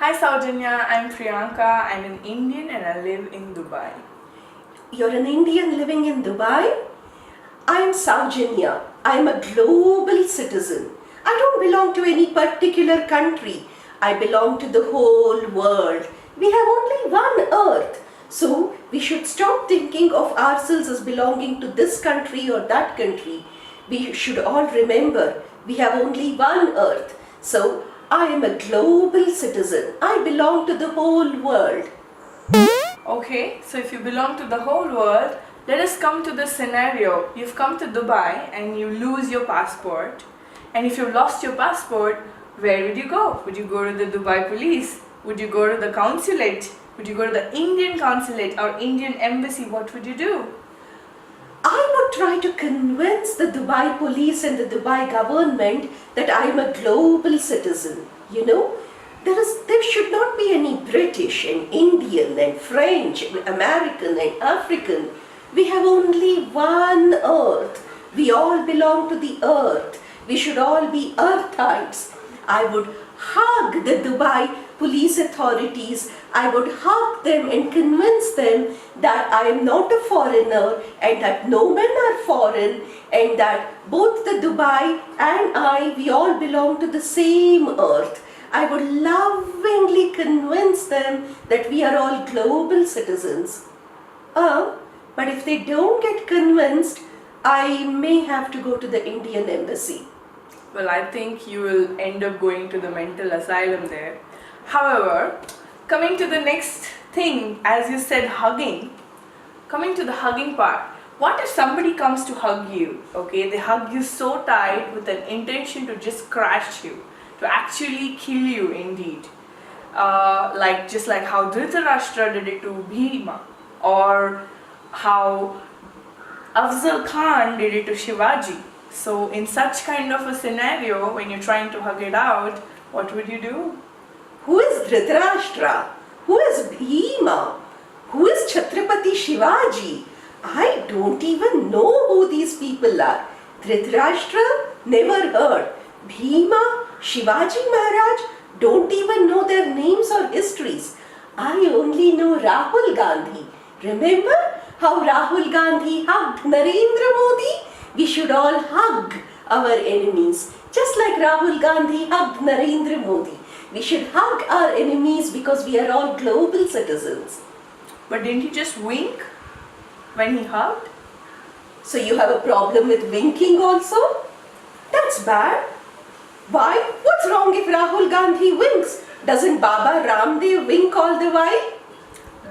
Hi Saujanya, I'm Priyanka. I'm an Indian and I live in Dubai. You're an Indian living in Dubai? I'm Saujanya. I'm a global citizen. I don't belong to any particular country. I belong to the whole world. We have only one earth. So we should stop thinking of ourselves as belonging to this country or that country. We should all remember we have only one earth. So I am a global citizen. I belong to the whole world. Okay, so if you belong to the whole world, let us come to the scenario. You've come to Dubai and you lose your passport. And if you lost your passport, where would you go? Would you go to the Dubai police? Would you go to the consulate? Would you go to the Indian consulate or Indian embassy? What would you do? I would try to convince the Dubai police and the Dubai government that I am a global citizen. There should not be any British and Indian and French and American and African. We have only one earth. We all belong to the earth. We should all be earthites. I would hug the Dubai police authorities. I would hug them and convince them that I am not a foreigner and that no men are foreign and that both the Dubai and we all belong to the same earth. I would lovingly convince them that we are all global citizens. But if they don't get convinced, I may have to go to the Indian embassy. Well, I think you will end up going to the mental asylum there. However, coming to the next thing, as you said, hugging. Coming to the hugging part. What if somebody comes to hug you, okay? They hug you so tight with an intention to just crush you, to actually kill you indeed. Just like how Dhritarashtra did it to Bhima, or how Afzal Khan did it to Shivaji. So in such kind of a scenario, when you're trying to hug it out, what would you do? Who is Dhritarashtra? Who is Bhima? Who is Chhatrapati Shivaji? I don't even know who these people are. Dhritarashtra? Never heard. Bhima? Shivaji Maharaj? Don't even know their names or histories. I only know Rahul Gandhi. Remember how Rahul Gandhi hugged Narendra Modi? We should all hug our enemies. Just like Rahul Gandhi hugged Narendra Modi. We should hug our enemies because we are all global citizens. But didn't he just wink when he hugged? So you have a problem with winking also? That's bad. Why? What's wrong if Rahul Gandhi winks? Doesn't Baba Ramdev wink all the while?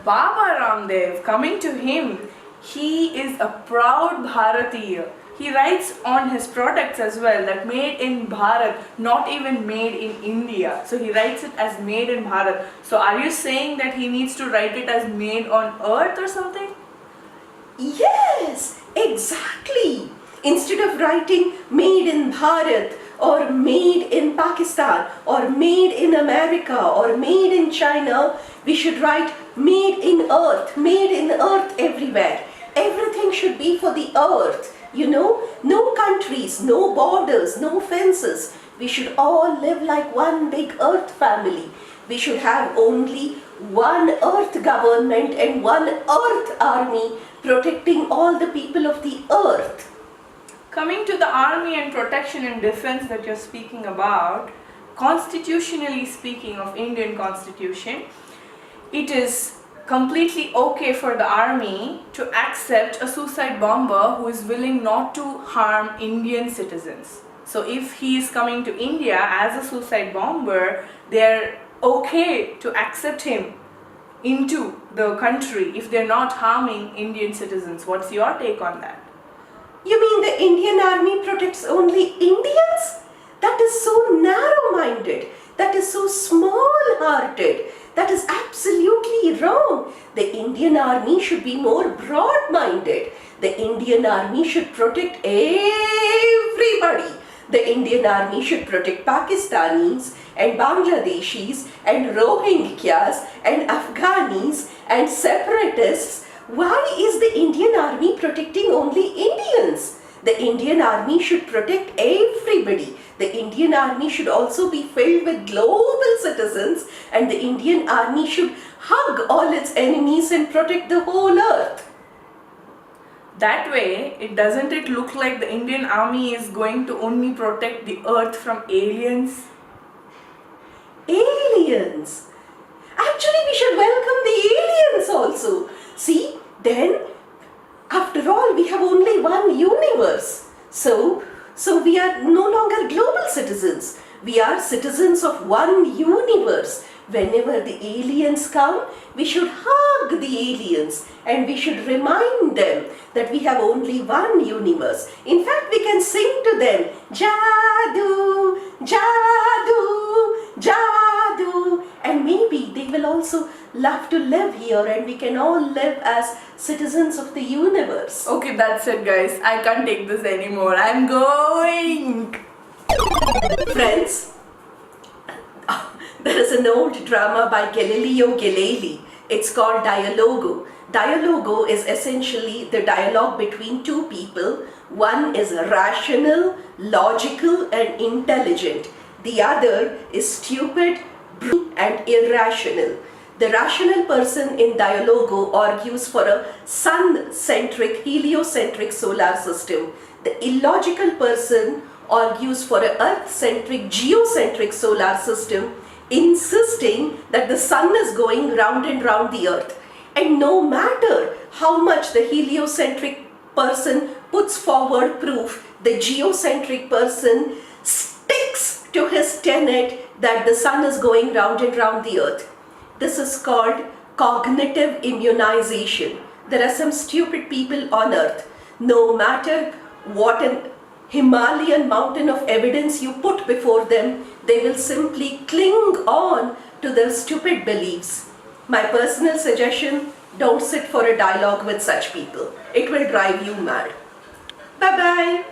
Baba Ramdev, coming to him, he is a proud Bharatiya. He writes on his products as well that made in Bharat, not even made in India. So he writes it as made in Bharat. So are you saying that he needs to write it as made on earth or something? Yes, exactly. Instead of writing made in Bharat or made in Pakistan or made in America or made in China, we should write made in earth everywhere. Everything should be for the earth. No countries, no borders, no fences. We should all live like one big earth family. We should have only one earth government and one earth army protecting all the people of the earth. Coming to the army and protection and defense that you're speaking about, constitutionally speaking of Indian constitution, it is completely okay for the army to accept a suicide bomber who is willing not to harm Indian citizens. So if he is coming to India as a suicide bomber, they're okay to accept him into the country if they're not harming Indian citizens. What's your take on that? You mean the Indian army protects only Indians? That is so narrow-minded. That is so small-hearted. That is absolutely wrong. The Indian army should be more broad-minded. The Indian army should protect everybody. The Indian army should protect Pakistanis and Bangladeshis and Rohingyas and Afghanis and separatists. Why is the Indian army protecting only Indians? The Indian Army should protect everybody. The Indian Army should also be filled with global citizens, and the Indian Army should hug all its enemies and protect the whole earth. That way, doesn't it look like the Indian Army is going to only protect the earth from aliens? Aliens! Actually, we should welcome the aliens also. See, then, after all, we have only one universe. So we are no longer global citizens. We are citizens of one universe. Whenever the aliens come, we should hug the aliens and we should remind them that we have only one universe. In fact, we can sing to them, Jadoo, Jadoo, Jadoo. And maybe they will also love to live here and we can all live as citizens of the universe. Okay, that's it guys. I can't take this anymore. I'm going. Friends, there is an old drama by Gallelio Galeili. It's called Dialogo. Dialogo is essentially the dialogue between two people. One is rational, logical and intelligent. The other is stupid, brute and irrational. The rational person in Dialogo argues for a sun-centric, heliocentric solar system. The illogical person argues for an earth-centric, geocentric solar system, insisting that the sun is going round and round the earth. And no matter how much the heliocentric person puts forward proof, the geocentric person sticks to his tenet that the sun is going round and round the earth. This is called cognitive immunization. There are some stupid people on earth. No matter what an Himalayan mountain of evidence you put before them, they will simply cling on to their stupid beliefs. My personal suggestion, don't sit for a dialogue with such people. It will drive you mad. Bye-bye.